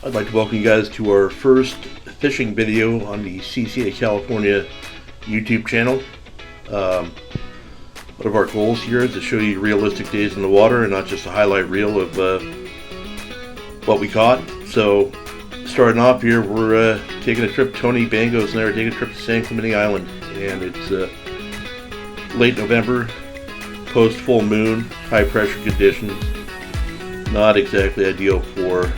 I'd like to welcome you guys to our first fishing video on the CCA California YouTube channel. One of our goals here is to show you realistic days in the water and not just a highlight reel of what we caught. So starting off here, we're taking a trip. Tonie, Bangos and I are taking a trip to San Clemente Island, and it's late November, post full moon, high pressure conditions. Not exactly ideal for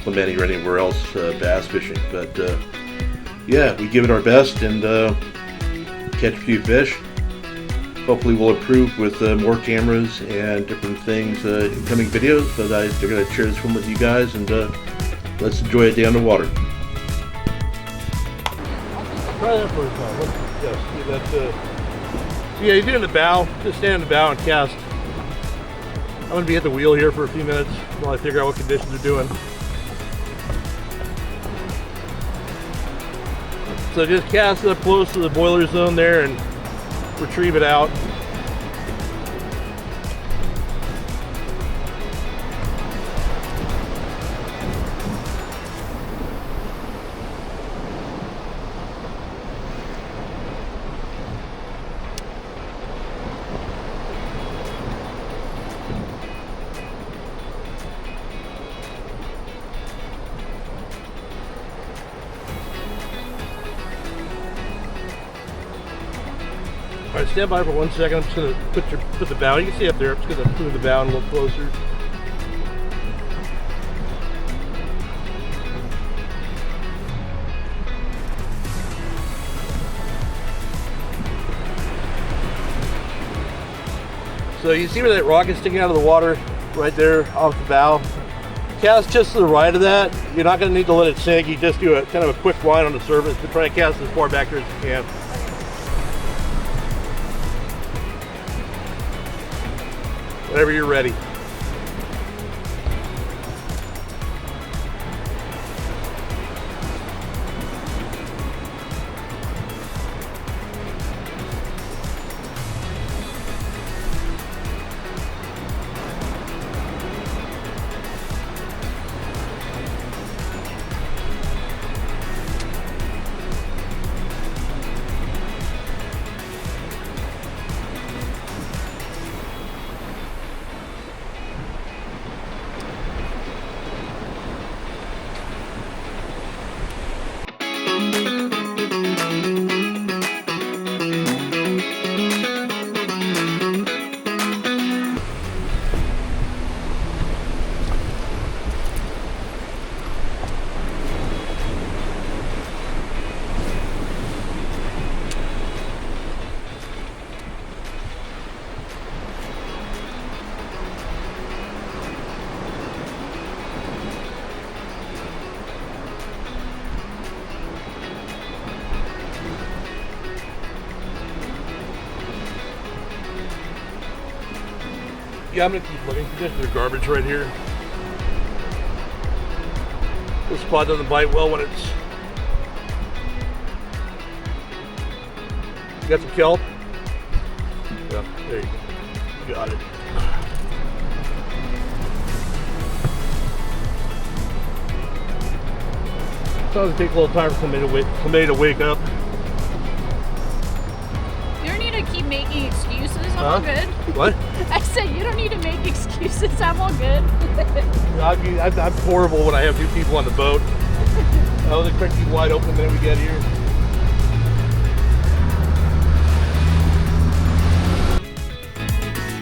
Clemente or anywhere else bass fishing, but yeah, we give it our best and catch a few fish. Hopefully we'll improve with more cameras and different things in coming videos, but they're going to share this one with you guys, and let's enjoy a day on the water. Try that for a time. Yes, see that. Yeah, you do in the bow. Just stand in the bow and cast. I'm going to be at the wheel here for a few minutes while I figure out what conditions are doing. So just cast it up close to the boiler zone there and retrieve it out. All right, stand by for 1 second. I'm just going to put the bow. You can see up there. I'm just going to move the bow and look closer. So you see where that rock is sticking out of the water, right there off the bow. Cast just to the right of that. You're not going to need to let it sink. You just do a kind of a quick line on the surface to try and cast as far back there as you can. Whenever you're ready. Yeah, I'm going to keep looking. There's garbage right here. This spot doesn't bite well when it's... You got some kelp? Yeah, there you go. You got it. Sometimes it takes a little time for somebody to wake up. You don't need to keep making excuses. I'm all good. What? I said you don't need to make excuses. I'm all good. I'm horrible when I have two people on the boat. I was expecting to be wide open the minute we get here.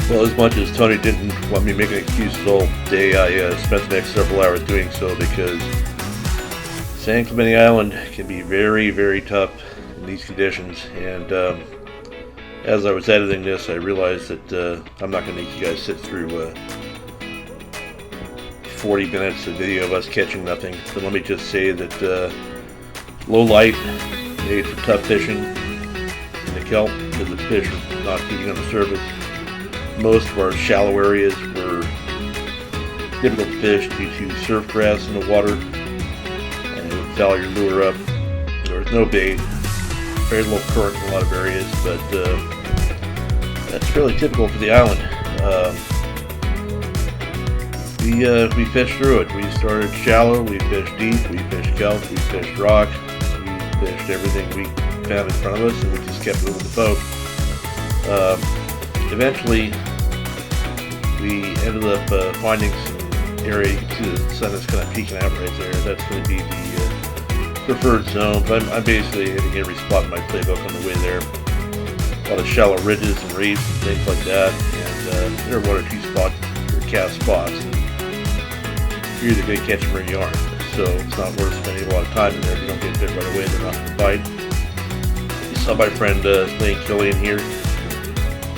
Well, as much as Tonie didn't want me making excuses all day, I spent the next several hours doing so, because San Clemente Island can be very, very tough in these conditions, and as I was editing this, I realized that I'm not going to make you guys sit through 40 minutes of video of us catching nothing. But let me just say that low light made for tough fishing in the kelp because the fish are not feeding on the surface. Most of our shallow areas were difficult to fish due to surf grass in the water, and it would foul your lure up. There was no bait, very low current in a lot of areas, but that's fairly typical for the island. we fished through it. We started shallow, we fished deep, we fished kelp, we fished rock, we fished everything we found in front of us, and we just kept moving the boat. Eventually, we ended up finding some area. You can see the sun is kind of peeking out right there. That's going to be the preferred zone, but I'm basically hitting every spot in my playbook on the way there. A lot of shallow ridges and reefs and things like that, and there are one or two spots, or cast spots, and you're either going to catch them or you aren't. So it's not worth spending a lot of time in there. If you don't get bit right away, they're not going to bite. You saw my friend Lane Killian here.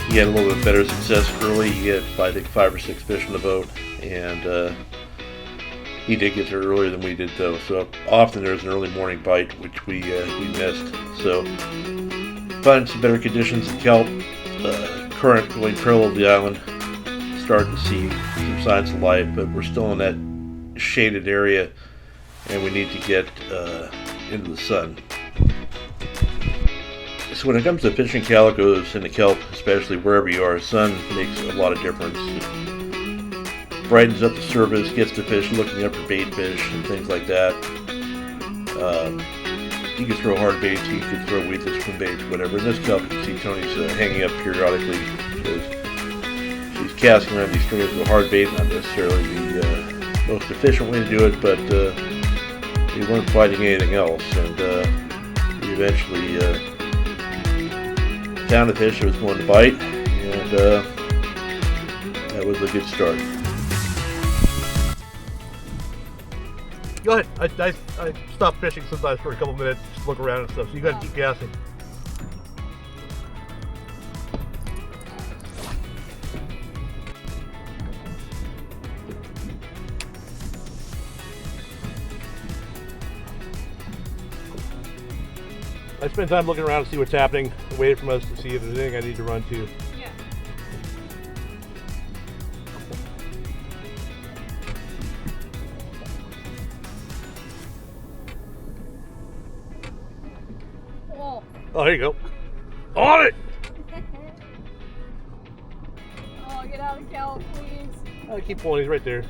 He had a little bit better success early. He had, I think, 5 or 6 fish in the boat, and he did get there earlier than we did, though. So often there's an early morning bite, which we missed. So find some better conditions in kelp. Current going parallel to the island. Starting to see some signs of life, but we're still in that shaded area, and we need to get into the sun. So when it comes to fishing calicos in the kelp, especially wherever you are, sun makes a lot of difference. It brightens up the surface, gets the fish looking up for bait fish and things like that. You can throw hard baits, you can throw weedless swim baits, whatever. In this kelp, you can see Tonie's hanging up periodically because she's casting around these strings with a hard bait, not necessarily the most efficient way to do it, but we weren't fighting anything else, and we eventually found a fish that was going to bite, and that was a good start. Go ahead. I stop fishing sometimes for a couple minutes, just look around and stuff, so you gotta keep casting. I spend time looking around to see what's happening, waiting for us to see if there's anything I need to run to. Yeah. Oh, there you go. On it! Oh, get out of the kelp, please. I keep pulling, he's right there.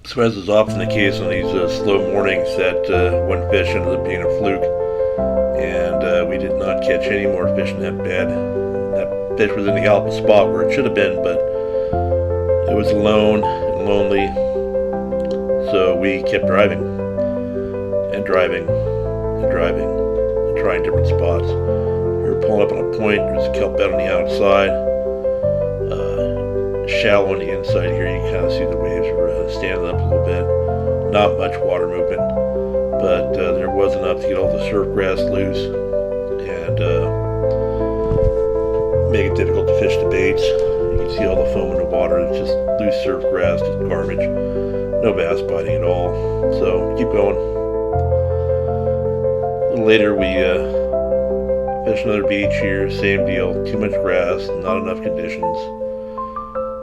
So as is often the case on these slow mornings, that one fish ended up being a fluke, and we did not catch any more fish in that bed. That fish was in the alpha spot where it should have been, but it was alone and lonely, so we kept driving and driving and driving and trying different spots. We were pulling up on a point. There's a kelp bed on the outside. Shallow on the inside here, you kind of see the waves are standing up a little bit. Not much water movement, but there was enough to get all the surf grass loose and make it difficult to fish the baits. You can see all the foam in the water. It's just loose surf grass, just garbage. No bass biting at all. So keep going. A little later we fished another beach here. Same deal. Too much grass, not enough conditions.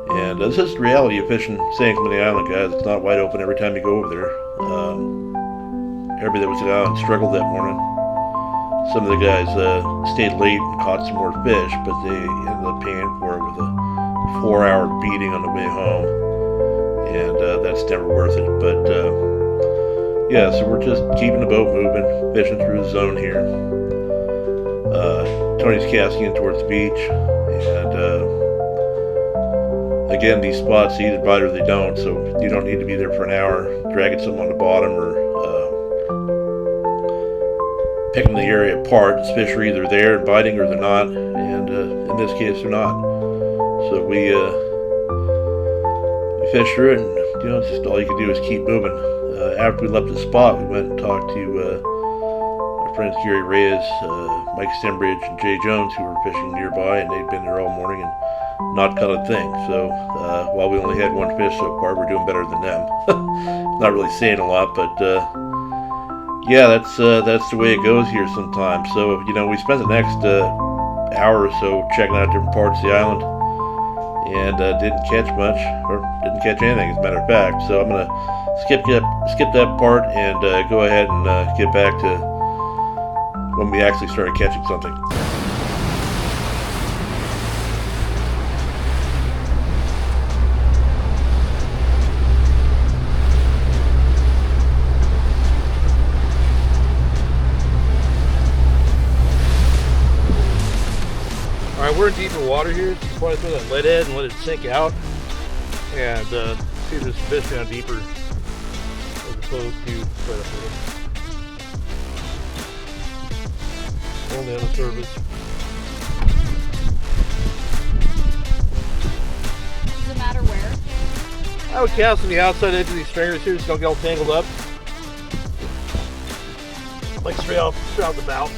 And this is the reality of fishing San Clemente Island, guys. It's not wide open every time you go over there. Everybody that was out struggled that morning. Some of the guys stayed late and caught some more fish, but they ended up paying for it with a 4-hour beating on the way home. And that's never worth it. But yeah, so we're just keeping the boat moving, fishing through the zone here. Tonie's casting in towards the beach, and again, these spots either bite or they don't, so you don't need to be there for an hour dragging something on the bottom or picking the area apart. These fish are either there and biting or they're not, and in this case they're not. So we fished through it, and it's just all you can do is keep moving. After we left the spot, we went and talked to our friends Gary Reyes, Mike Stembridge, and Jay Jones, who were fishing nearby, and they'd been there all morning and not caught a thing. So while we only had one fish so far, we're doing better than them. Not really saying a lot, but yeah, that's the way it goes here sometimes. So we spent the next hour or so checking out different parts of the island, and didn't catch much, or didn't catch anything, as a matter of fact. So I'm gonna skip that part and go ahead and get back to when we actually started catching something. Alright, we're in deeper water here. Just want to throw that lead head and let it sink out, and see if there's some fish down deeper as opposed to right up here. Only on the surface. Does it matter where? I would cast on the outside edge of these stringers here so don't get all tangled up. Like straight out the bow.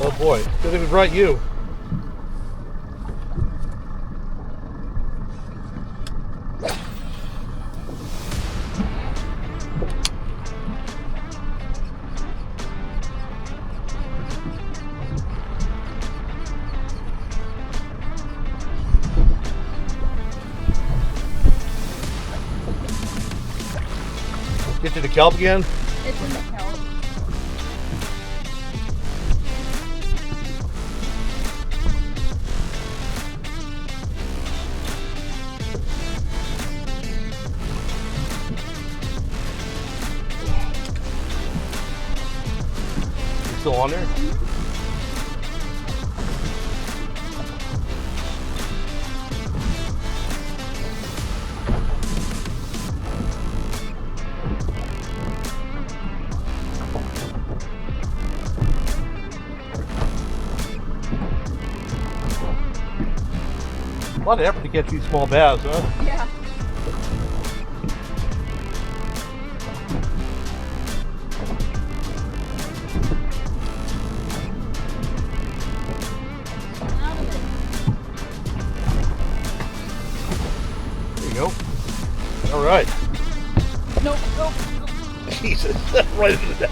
Oh boy, good thing we brought you. Get you the kelp again? It's in the kelp. Still on there? A lot of effort to catch these small bass, huh? Yeah. All right. Nope, nope. Jesus, right into that.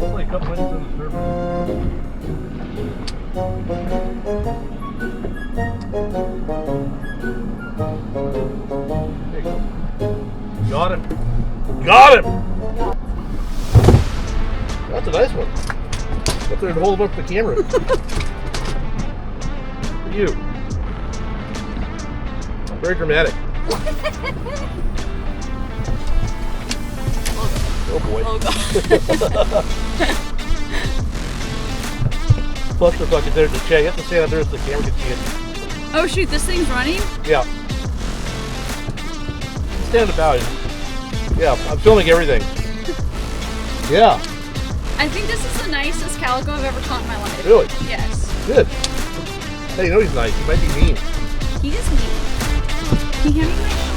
Only a couple inches on the surface. There you go. Got him. Got him! That's a nice one. Up there to hold him up for the camera. For you. Very dramatic. Oh boy. Oh god. Clusterfuck is there to check. You have to stand up there so the camera can see it. Oh shoot, this thing's running? Yeah. Stand about it. Yeah, I'm filming everything. Yeah. I think this is the nicest calico I've ever caught in my life. Really? Yes. Good. Hey, you know he's nice. He might be mean. He is mean. Can you hand me my phone?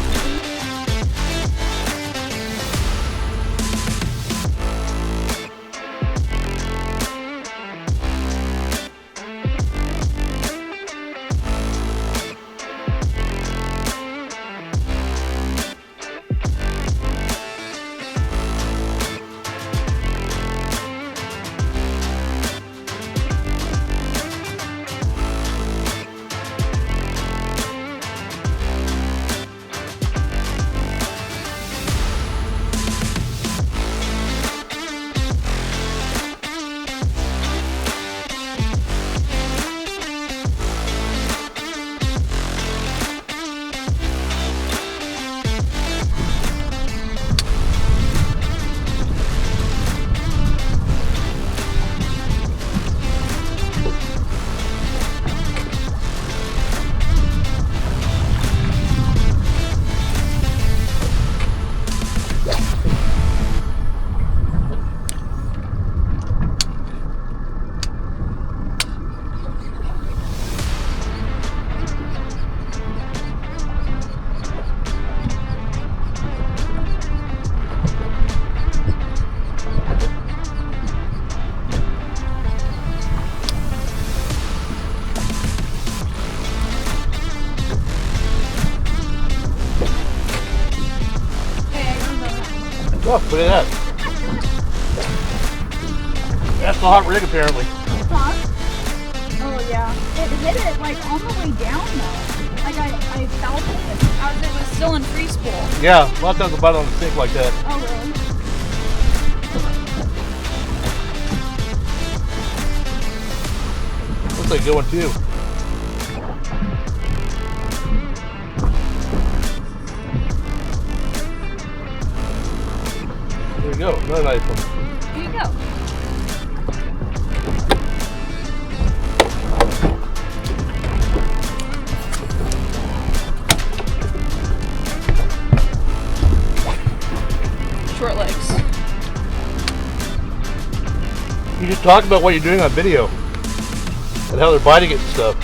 Oh, look at that. That's the hot rig apparently. Huh? Oh yeah. It hit it like on the way down though. Like I felt it as it was still in free spool. Yeah, a lot of times I'll bite on the sink like that. Oh really? Looks like a good one too. There you go, another nice one. Here you go. Short legs. You should talk about what you're doing on video and how they're biting it and stuff.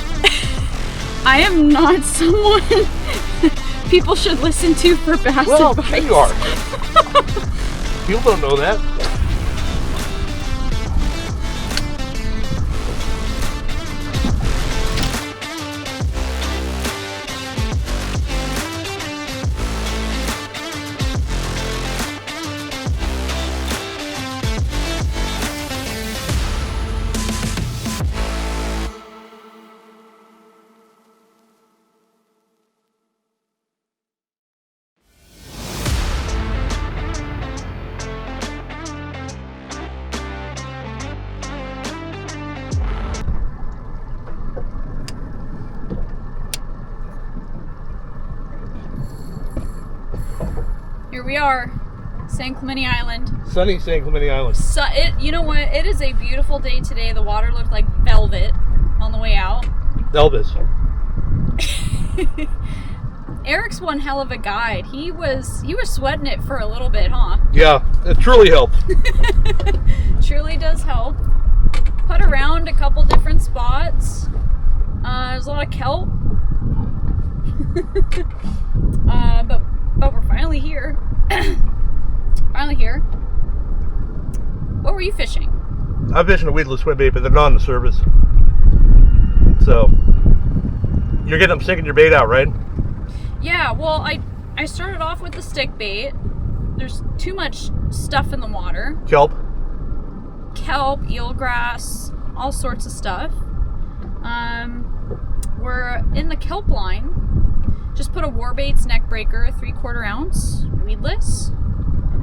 I am not someone people should listen to for bass Well, advice. sure you are. People don't know that. Here we are, San Clemente Island. Sunny San Clemente Island. So you know what? It is a beautiful day today. The water looked like velvet on the way out. Elvis. Erik's one hell of a guide. He was sweating it for a little bit, huh? Yeah, it truly helped. Truly does help. Put around a couple different spots. There's a lot of kelp. But we're finally here. Finally here. What were you fishing? I'm fishing a weedless swim bait, but they're not on the surface. So, you're getting them sinking your bait out, right? Yeah, well, I started off with the stick bait. There's too much stuff in the water. Kelp. Kelp, eelgrass, all sorts of stuff. We're in the kelp line. Just put a Warbaits neck breaker, 3/4 ounce, weedless.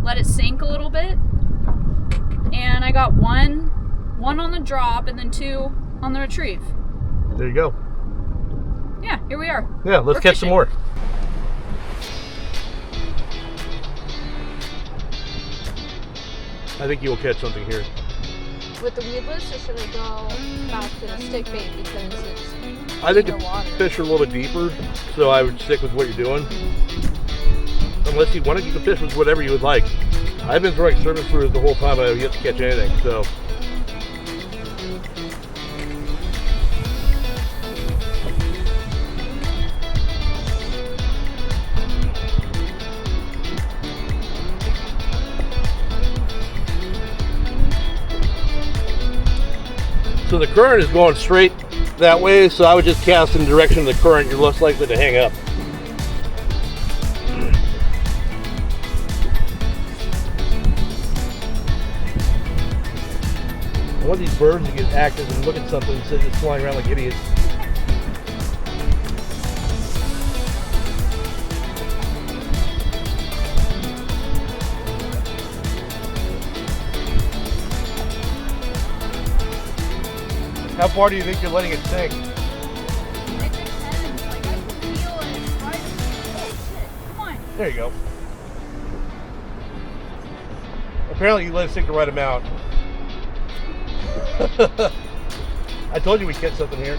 Let it sink a little bit. And I got one on the drop and then 2 on the retrieve. There you go. Yeah, here we are. Yeah, let's catch some more. I think you will catch something here. With the weedless, or should I go back to the stick bait because it's I think the water? fish are a little bit deeper, so I would stick with what you're doing. Unless you want to, you can fish with whatever you would like. I've been throwing surface lures the whole time, and I've yet to catch anything, so. So the current is going straight that way, so I would just cast in the direction of the current. You're less likely to hang up. I want these birds to get active and look at something instead of just flying around like idiots. How far do you think you're letting it sink? It depends. Like, I can feel it right. Oh, shit. Come on. There you go. Apparently you let it sink the right amount. I told you we'd catch something here.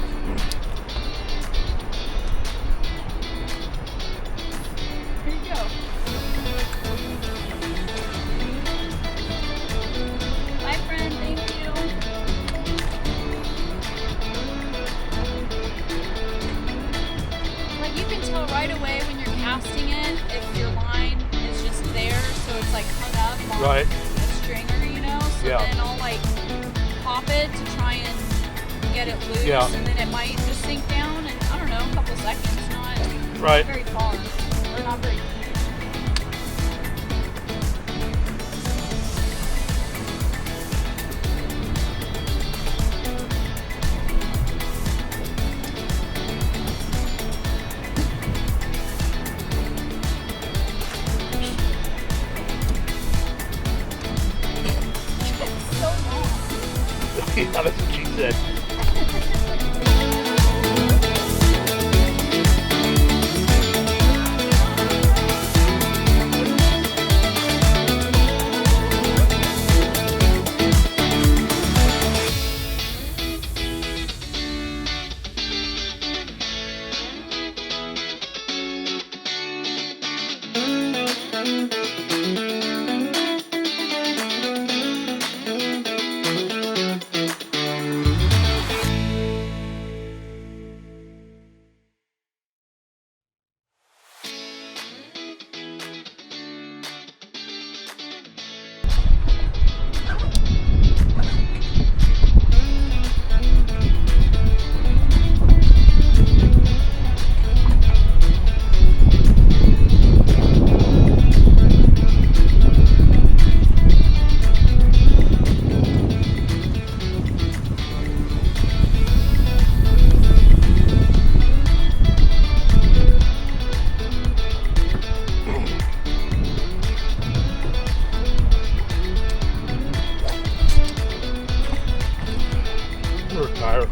Here you go. Bye, friend. Thank you. Like, you can tell right away when you're casting it if your line is just there, so it's like hung up on Right. a stringer, you know? So Yeah. then I'll like pop it to try and get it loose, Yeah. and then it might just sink down in, I don't know, a couple seconds, not Right. very far, or not very deep. It's so long. Yeah, that's what she said. I'm gonna retire.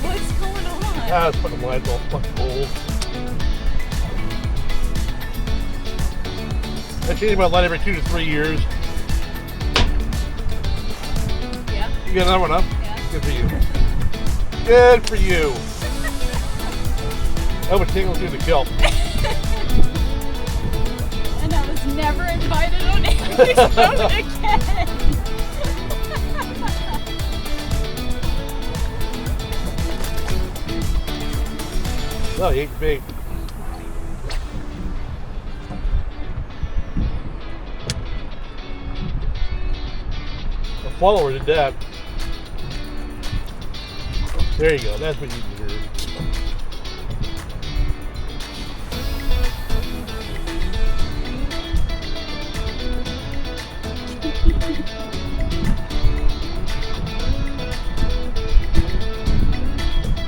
What's going on? Ah, this fucking line's all fucking old. I change my line every 2 to 3 years. Yeah. You got another one up? Yeah. Good for you. Good for you. I would tingle through the kelp. And I was never invited on Erik's boat again. No, he ain't big. A follower did that. There you go. That's what you deserve.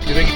You think?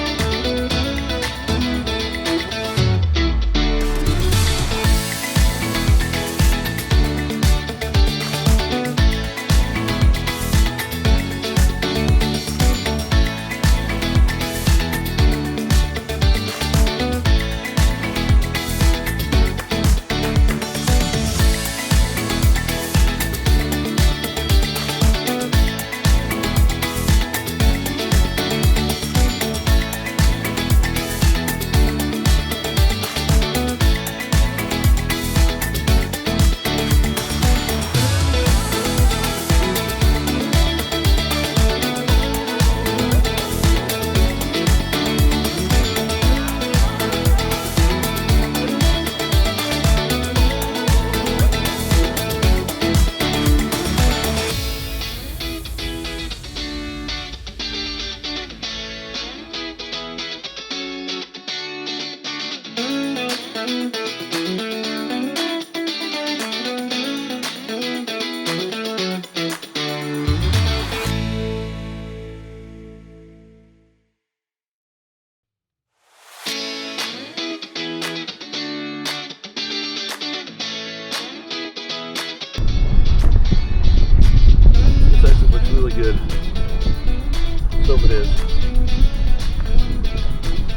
good. Let's hope it is.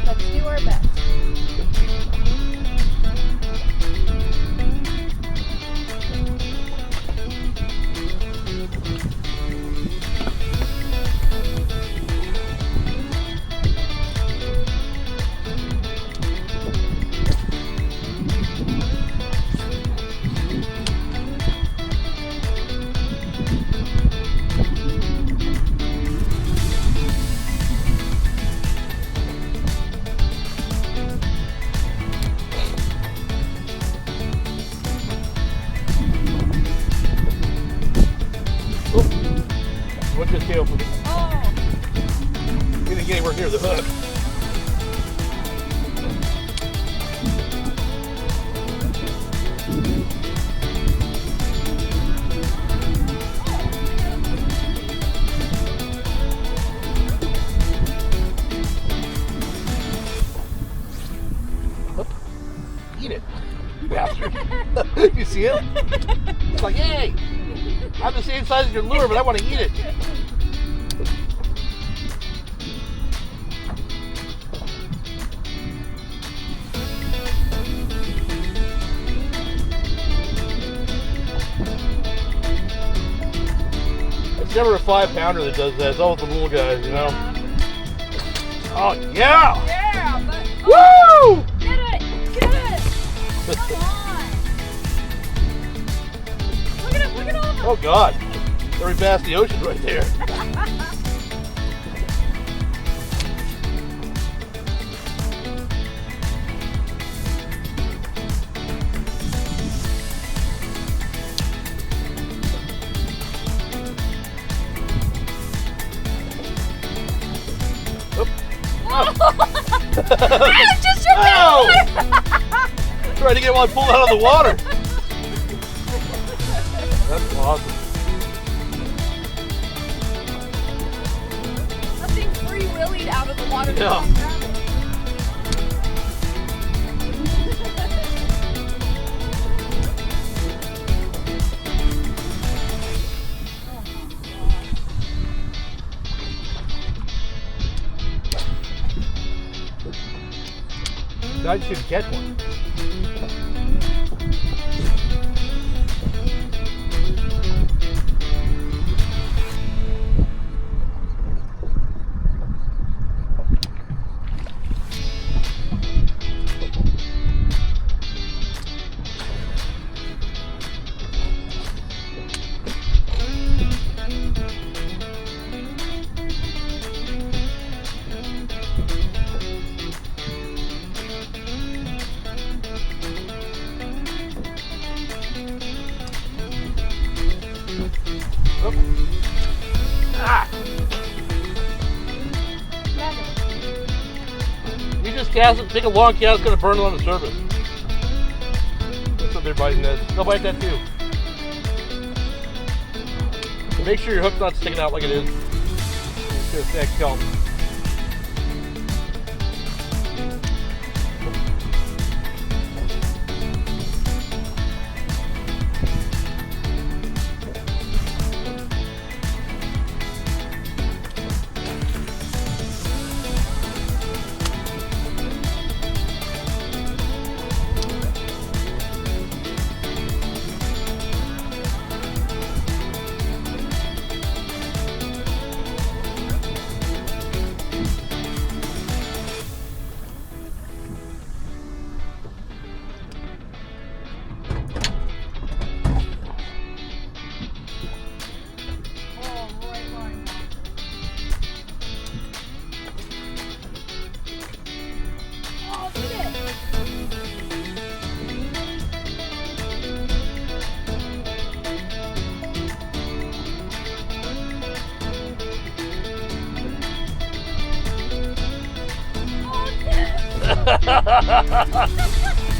Let's do our best. What just came up with it? Oh, You didn't get anywhere near the hook. Eat it, you bastard. You see him? It's like, hey, I'm the same size as your lure, but I want to eat it. It's never a 5-pounder that does that. It's always the little guys, you know? Oh, yeah! yeah, but Woo! get it! Get it! Come on! Look at him! Look at him! Oh, God. Very past the ocean right there. I just jumped Oh! out! Trying to get one pulled out of the water. That's awesome. That thing free-willied out of the water. Yeah. I should catch one. Oh. Ah! You just cast it, take a long cast, it's gonna burn it on the surface. That's what they're biting this. They'll bite that too. So make sure your hook's not sticking out like it is. It's gonna snag kelp.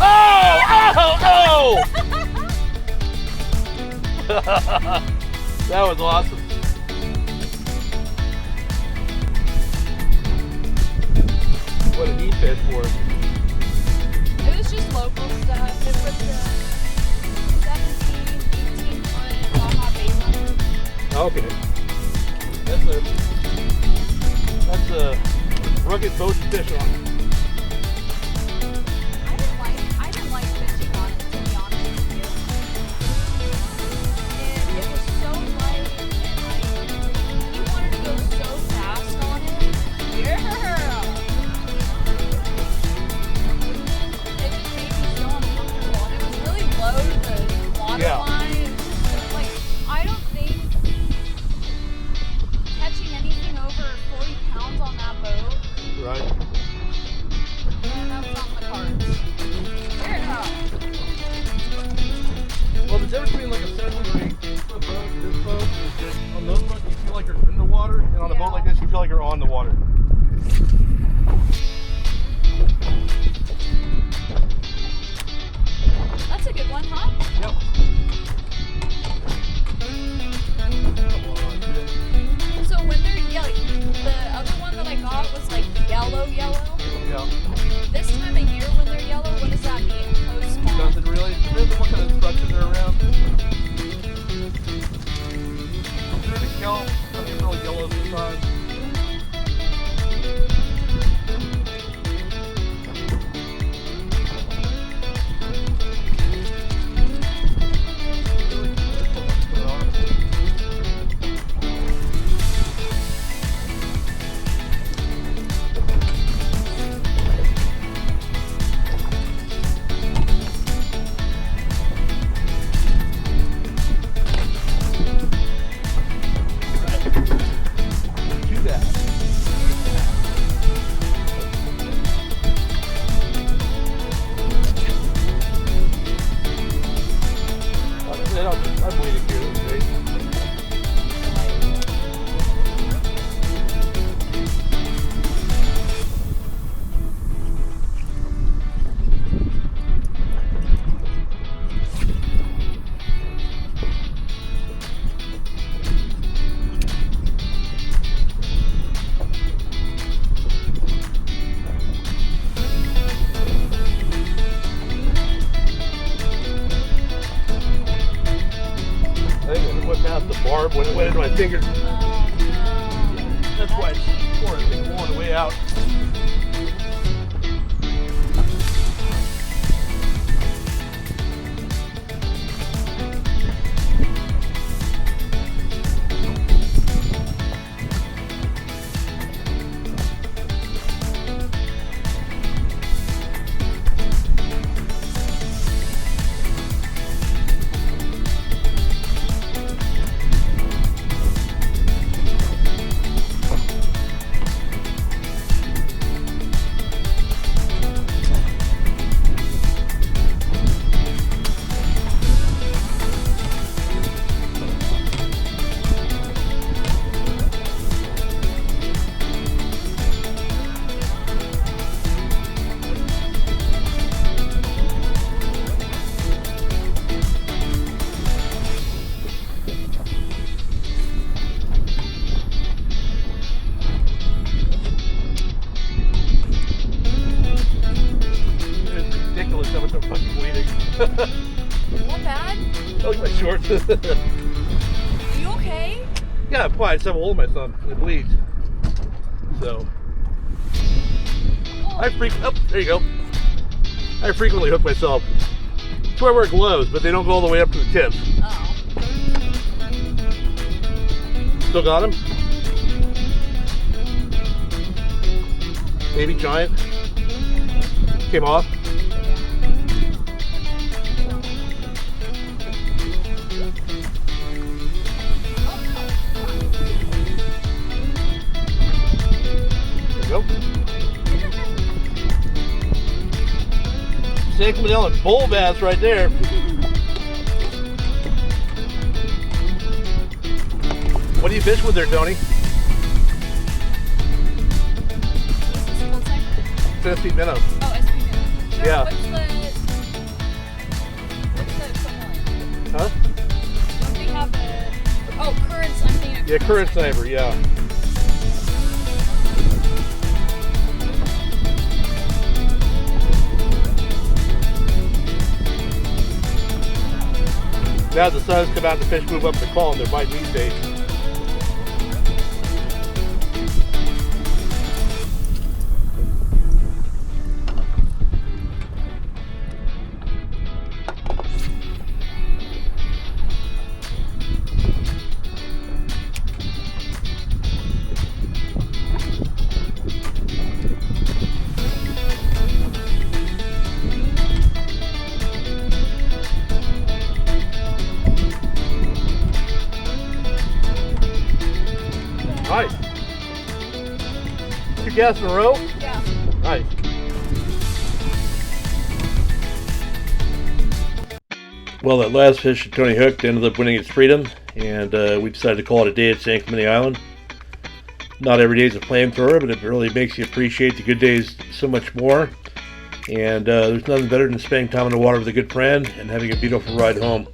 Oh! That was awesome. What did he fish for? It was just local stuff. It was the 17, 18 foot Baja Basin. Okay. rugged boats to fish on. I didn't like fishing on it, to be honest with you. It was so light and like you wanted to go so fast on it. Yeah. It just made me so uncomfortable, and it was really low to the water line. It was just like I don't think catching anything over 40 pounds on that boat. Right. And that's not the cards. Yeah. Well, the difference between like a 7 or 8 foot boat and this boat is that on those boats you feel like you're in the water, and on a boat like this you feel like you're on the water. That's a good one, huh? Yep. So when they're like the other one that I got was like yellow. Yeah. This time of year when they're yellow, what does that mean? Post spawn. Nothing really. Depends on what kind of structures are around. Through the kelp, something really yellow sometimes. I'm waiting here. This is past the barb when it went into my finger. Oh no. That's why it's pouring. I think blowing the way out. Not bad. Oh, look at my shorts. Are you okay? Yeah, I'm fine. I just have a hole in my thumb. It bleeds. So. Oh. There you go. I frequently hook myself. That's why I wear gloves, but they don't go all the way up to the tips. Oh. Still got him? Baby giant. Came off. There you go. San Clemente Island bull bass right there. What do you fish with there, Tonie? SP minnow. Oh, SP minnow. Sure, Yeah. What's the equivalent? Huh? Don't they have a... Oh, currents. I'm thinking of Yeah, current sniper, yeah. Now as the sun's come out, the fish move up the column, they're biting these days. casts in a row? Yeah. Nice. Well, that last fish that Tonie hooked ended up winning its freedom, and we decided to call it a day at San Clemente Island. Not every day is a flamethrower, but it really makes you appreciate the good days so much more. And there's nothing better than spending time in the water with a good friend and having a beautiful ride home.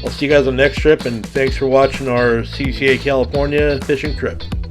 I'll see you guys on the next trip, and thanks for watching our CCA California fishing trip.